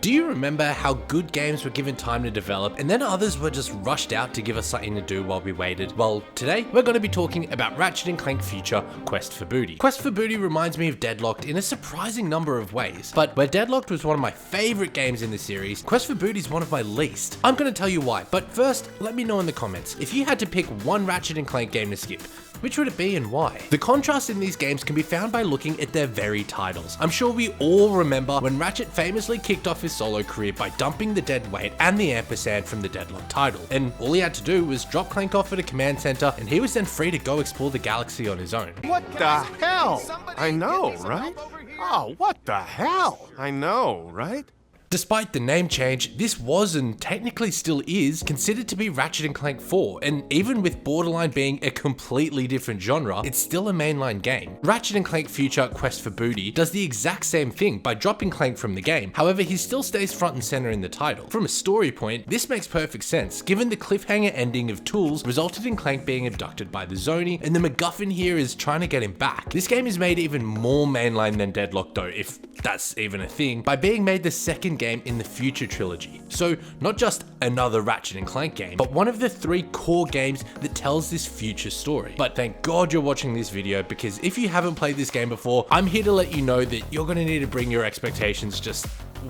Do you remember how good games were given time to develop and then others were just rushed out to give us something to do while we waited? Well, today we're going to be talking about Ratchet & Clank Future Quest for Booty. Quest for Booty reminds me of Deadlocked in a surprising number of ways, but where Deadlocked was one of my favorite games in the series, Quest for Booty is one of my least. I'm going to tell you why, but first, let me know in the comments, if you had to pick one Ratchet & Clank game to skip, which would it be and why? The contrast in these games can be found by looking at their very titles. I'm sure we all remember when Ratchet famously kicked off his solo career by dumping the dead weight and the ampersand from the Deadlock title. And all he had to do was drop Clank off at a command center and he was then free to go explore the galaxy on his own. What the hell? I know, right? Oh, what the hell? I know, right? Despite the name change, this was and technically still is considered to be Ratchet & Clank 4, and even with Borderline being a completely different genre, it's still a mainline game. Ratchet & Clank Future Quest for Booty does the exact same thing by dropping Clank from the game, however he still stays front and center in the title. From a story point, this makes perfect sense, given the cliffhanger ending of Tools resulted in Clank being abducted by the Zoni, and the MacGuffin here is trying to get him back. This game is made even more mainline than Deadlock though, if that's even a thing, by being made the second game in the Future trilogy. So not just another Ratchet & Clank game, but one of the 3 core games that tells this future story. But thank God you're watching this video, because if you haven't played this game before, I'm here to let you know that you're gonna need to bring your expectations just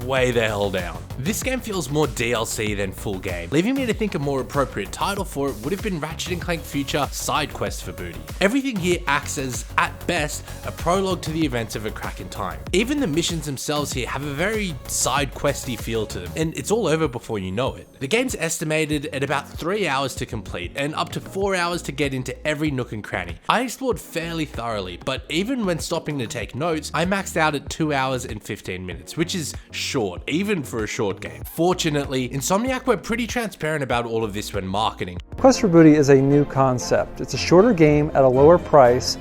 way the hell down. This game feels more DLC than full game, leaving me to think a more appropriate title for it would have been Ratchet & Clank Future Side Quest for Booty. Everything here acts as, at best, a prologue to the events of A Crack in Time. Even the missions themselves here have a very side questy feel to them, and it's all over before you know it. The game's estimated at about 3 hours to complete, and up to 4 hours to get into every nook and cranny. I explored fairly thoroughly, but even when stopping to take notes, I maxed out at 2 hours and 15 minutes, which is short, even for a short game. Fortunately, Insomniac were pretty transparent about all of this when marketing. Quest for Booty is a new concept. It's a shorter game at a lower price,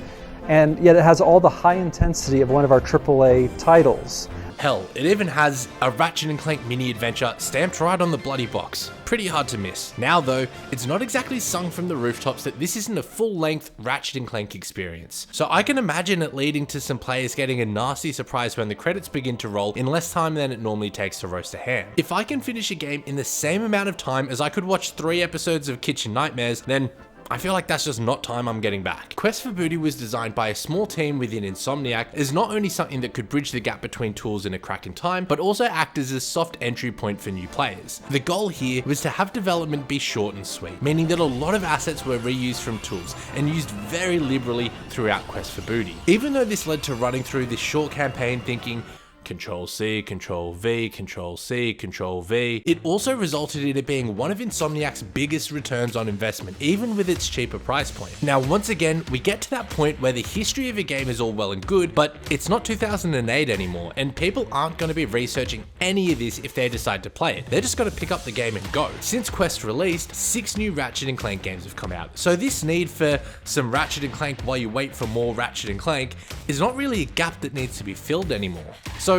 and yet it has all the high intensity of one of our AAA titles. Hell, it even has a Ratchet & Clank mini adventure stamped right on the bloody box. Pretty hard to miss. Now though, it's not exactly sung from the rooftops that this isn't a full-length Ratchet & Clank experience. So I can imagine it leading to some players getting a nasty surprise when the credits begin to roll in less time than it normally takes to roast a ham. If I can finish a game in the same amount of time as I could watch 3 episodes of Kitchen Nightmares, then I feel like that's just not time I'm getting back. Quest for Booty was designed by a small team within Insomniac as not only something that could bridge the gap between Tools and A Crack in Time, but also act as a soft entry point for new players. The goal here was to have development be short and sweet, meaning that a lot of assets were reused from Tools and used very liberally throughout Quest for Booty. Even though this led to running through this short campaign thinking, Control-C, Control-V, Control-C, Control-V. It also resulted in it being one of Insomniac's biggest returns on investment, even with its cheaper price point. Now, once again, we get to that point where the history of a game is all well and good, but it's not 2008 anymore, and people aren't going to be researching any of this if they decide to play it. They're just going to pick up the game and go. Since Quest released, 6 new Ratchet & Clank games have come out, so this need for some Ratchet & Clank while you wait for more Ratchet & Clank is not really a gap that needs to be filled anymore. So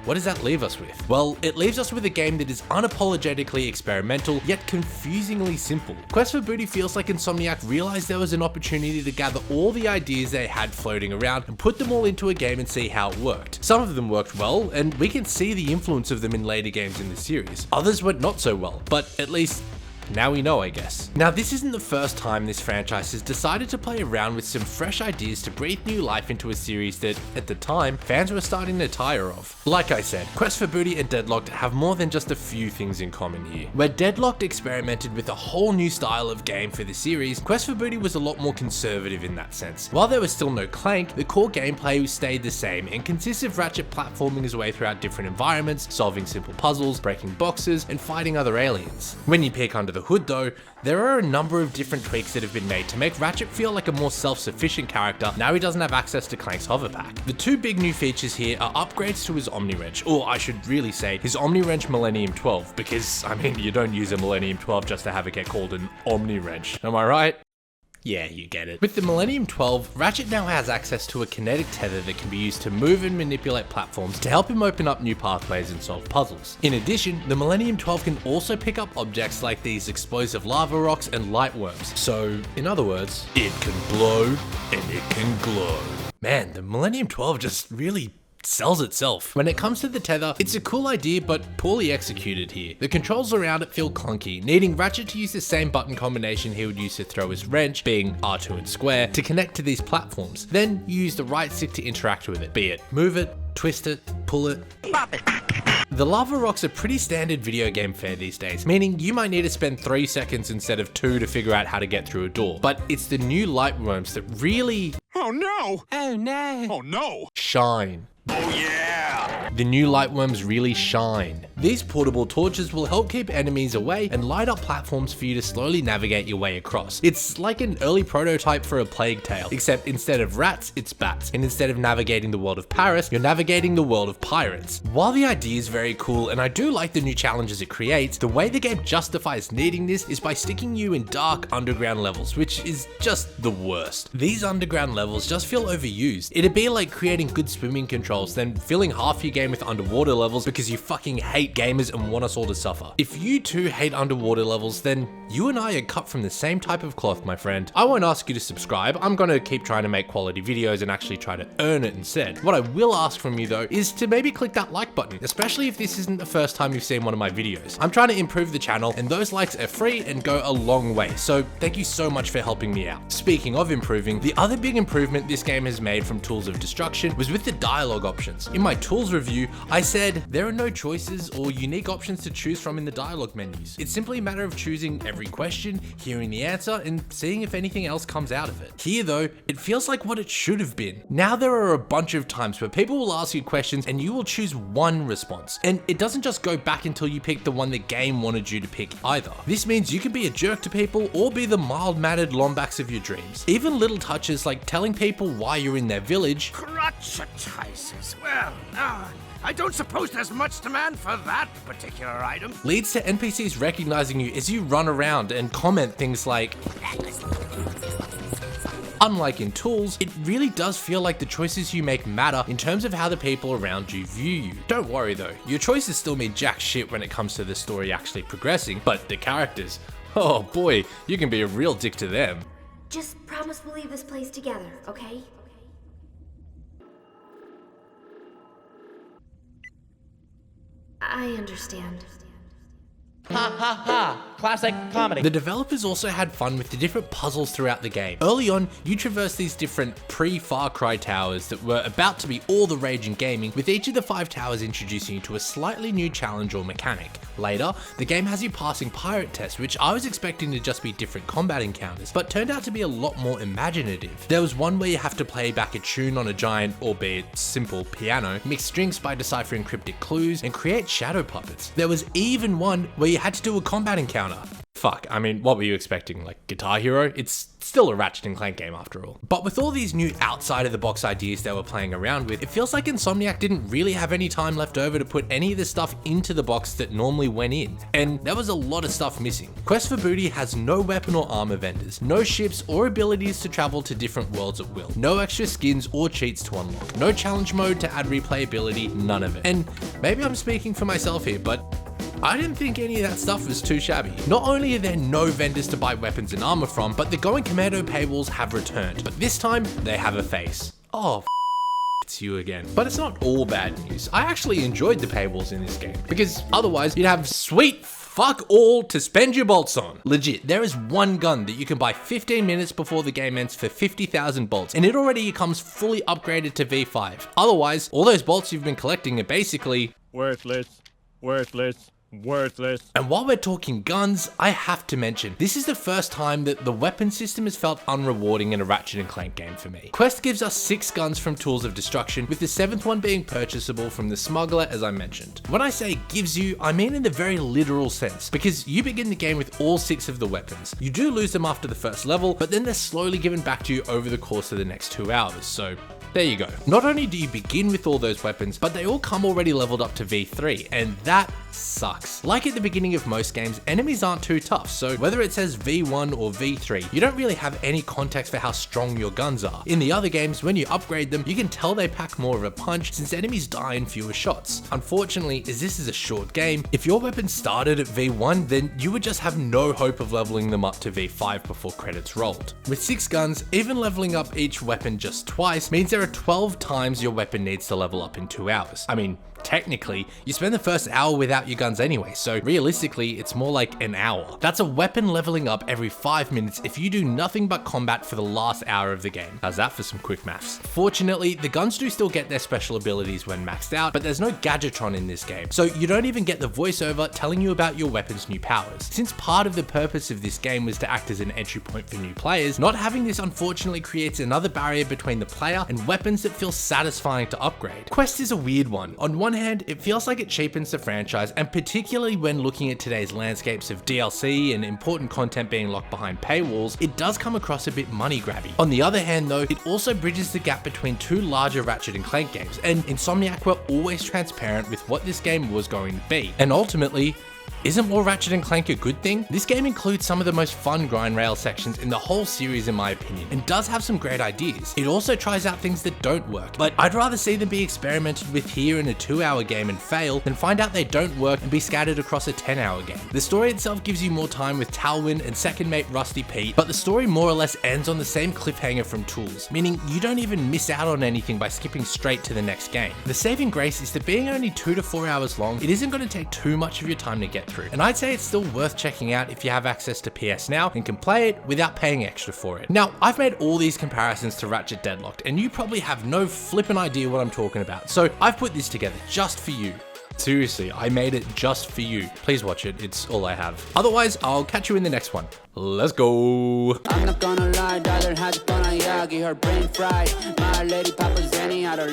what does that leave us with? Well, it leaves us with a game that is unapologetically experimental, yet confusingly simple. Quest for Booty feels like Insomniac realized there was an opportunity to gather all the ideas they had floating around and put them all into a game and see how it worked. Some of them worked well, and we can see the influence of them in later games in the series. Others went not so well, but at least now we know, I guess. Now, this isn't the first time this franchise has decided to play around with some fresh ideas to breathe new life into a series that, at the time, fans were starting to tire of. Like I said, Quest for Booty and Deadlocked have more than just a few things in common here. Where Deadlocked experimented with a whole new style of game for the series, Quest for Booty was a lot more conservative in that sense. While there was still no Clank, the core gameplay stayed the same and consists of Ratchet platforming his way throughout different environments, solving simple puzzles, breaking boxes, and fighting other aliens. When you peek under the hood though, there are a number of different tweaks that have been made to make Ratchet feel like a more self-sufficient character now he doesn't have access to Clank's hover pack. The 2 big new features here are upgrades to his Omni-Wrench, or I should really say his Omni-Wrench Millennium 12, because I mean you don't use a Millennium 12 just to have it get called an Omni-Wrench, am I right? Yeah, you get it. With the Millennium 12, Ratchet now has access to a kinetic tether that can be used to move and manipulate platforms to help him open up new pathways and solve puzzles. In addition, the Millennium 12 can also pick up objects like these explosive lava rocks and light worms. So, in other words, it can blow and it can glow. Man, the Millennium 12 just really sells itself. When it comes to the tether, it's a cool idea but poorly executed here. The controls around it feel clunky, needing Ratchet to use the same button combination he would use to throw his wrench, being R2 and square, to connect to these platforms. Then you use the right stick to interact with it, be it move it, twist it, pull it, pop it. The lava rocks are pretty standard video game fare these days, meaning you might need to spend 3 seconds instead of 2 to figure out how to get through a door. But it's the new light worms that really... Oh no! Oh no! Oh no! shine. Oh yeah! The new light worms really shine. These portable torches will help keep enemies away and light up platforms for you to slowly navigate your way across. It's like an early prototype for a Plague Tale, except instead of rats, it's bats, and instead of navigating the world of Paris, you're navigating the world of pirates. While the idea is very cool, and I do like the new challenges it creates, the way the game justifies needing this is by sticking you in dark underground levels, which is just the worst. These underground levels just feel overused. It'd be like creating good swimming controls, then filling half your game with underwater levels because you fucking hate gamers and want us all to suffer. If you too hate underwater levels, then you and I are cut from the same type of cloth, my friend. I won't ask you to subscribe. I'm gonna keep trying to make quality videos and actually try to earn it instead. What I will ask from you though is to maybe click that like button, especially if this isn't the first time you've seen one of my videos. I'm trying to improve the channel and those likes are free and go a long way, so thank you so much for helping me out. Speaking of improving, the other big improvement this game has made from Tools of Destruction was with the dialogue options. In my tools review, I said there are no choices or unique options to choose from in the dialogue menus. It's simply a matter of choosing every question, hearing the answer, and seeing if anything else comes out of it. Here though, it feels like what it should have been. Now there are a bunch of times where people will ask you questions and you will choose one response, and it doesn't just go back until you pick the one the game wanted you to pick either. This means you can be a jerk to people or be the mild-mannered Lombax of your dreams. Even little touches like telling people why you're in their village, Crotchetizes. Well, I don't suppose there's much demand for that particular item. leads to NPCs recognizing you as you run around and comment things like, unlike in Tools, it really does feel like the choices you make matter in terms of how the people around you view you. Don't worry though, your choices still mean jack shit when it comes to the story actually progressing, but the characters, oh boy, you can be a real dick to them. Just promise we'll leave this place together, okay? I understand. Ha ha ha! Classic comedy. The developers also had fun with the different puzzles throughout the game. Early on, you traverse these different pre-Far Cry towers that were about to be all the rage in gaming, with each of the 5 towers introducing you to a slightly new challenge or mechanic. Later, the game has you passing pirate tests, which I was expecting to just be different combat encounters, but turned out to be a lot more imaginative. There was one where you have to play back a tune on a giant, albeit simple, piano, mix strings by deciphering cryptic clues, and create shadow puppets. There was even one where you had to do a combat encounter. Fuck, I mean, what were you expecting? Like Guitar Hero? It's still a Ratchet and Clank game after all. But with all these new outside of the box ideas they were playing around with, it feels like Insomniac didn't really have any time left over to put any of the stuff into the box that normally went in. And there was a lot of stuff missing. Quest for Booty has no weapon or armor vendors, no ships or abilities to travel to different worlds at will, no extra skins or cheats to unlock, no challenge mode to add replayability, none of it. And maybe I'm speaking for myself here, but I didn't think any of that stuff was too shabby. Not only are there no vendors to buy weapons and armor from, but the Going Commando paywalls have returned, but this time they have a face. Oh, it's you again. But it's not all bad news. I actually enjoyed the paywalls in this game, because otherwise you'd have sweet fuck all to spend your bolts on. Legit, there is one gun that you can buy 15 minutes before the game ends for 50,000 bolts, and it already comes fully upgraded to V5. Otherwise, all those bolts you've been collecting are basically worthless. And while we're talking guns, I have to mention, this is the first time that the weapon system has felt unrewarding in a Ratchet and Clank game for me. Quest gives us 6 guns from Tools of Destruction, with the 7th one being purchasable from the smuggler, as I mentioned. When I say gives you, I mean in the very literal sense, because you begin the game with all 6 of the weapons. You do lose them after the first level, but then they're slowly given back to you over the course of the next 2 hours, so there you go. Not only do you begin with all those weapons, but they all come already leveled up to V3, and that sucks. Like at the beginning of most games, enemies aren't too tough, so whether it says V1 or V3, you don't really have any context for how strong your guns are. In the other games, when you upgrade them, you can tell they pack more of a punch since enemies die in fewer shots. Unfortunately, as this is a short game, if your weapon started at V1, then you would just have no hope of leveling them up to V5 before credits rolled. With 6 guns, even leveling up each weapon just twice means there are 12 times your weapon needs to level up in 2 hours. I mean, technically, you spend the first hour without your guns anyway, so realistically, it's more like an hour. That's a weapon leveling up every 5 minutes if you do nothing but combat for the last hour of the game. How's that for some quick maths? Fortunately, the guns do still get their special abilities when maxed out, but there's no Gadgetron in this game, so you don't even get the voiceover telling you about your weapon's new powers. Since part of the purpose of this game was to act as an entry point for new players, not having this unfortunately creates another barrier between the player and weapons that feel satisfying to upgrade. Quest is a weird one. On one hand, it feels like it cheapens the franchise, and particularly when looking at today's landscapes of DLC and important content being locked behind paywalls, it does come across a bit money grabby. On the other hand though, it also bridges the gap between 2 larger Ratchet & Clank games, and Insomniac were always transparent with what this game was going to be. And ultimately, isn't more Ratchet & Clank a good thing? This game includes some of the most fun grind rail sections in the whole series in my opinion, and does have some great ideas. It also tries out things that don't work, but I'd rather see them be experimented with here in a 2-hour game and fail than find out they don't work and be scattered across a 10-hour game. The story itself gives you more time with Talwyn and second mate Rusty Pete, but the story more or less ends on the same cliffhanger from Tools, meaning you don't even miss out on anything by skipping straight to the next game. The saving grace is that being only 2 to 4 hours long, it isn't going to take too much of your time to get through, and I'd say it's still worth checking out if you have access to PS Now and can play it without paying extra for it. Now, I've made all these comparisons to Ratchet Deadlocked, and you probably have no flippin' idea what I'm talking about, so I've put this together just for you. Seriously, I made it just for you. Please watch it, it's all I have. Otherwise, I'll catch you in the next one. Let's go! I'm not gonna lie, daughter has a Yagi, her brain fried. My lady Papa Zenny out of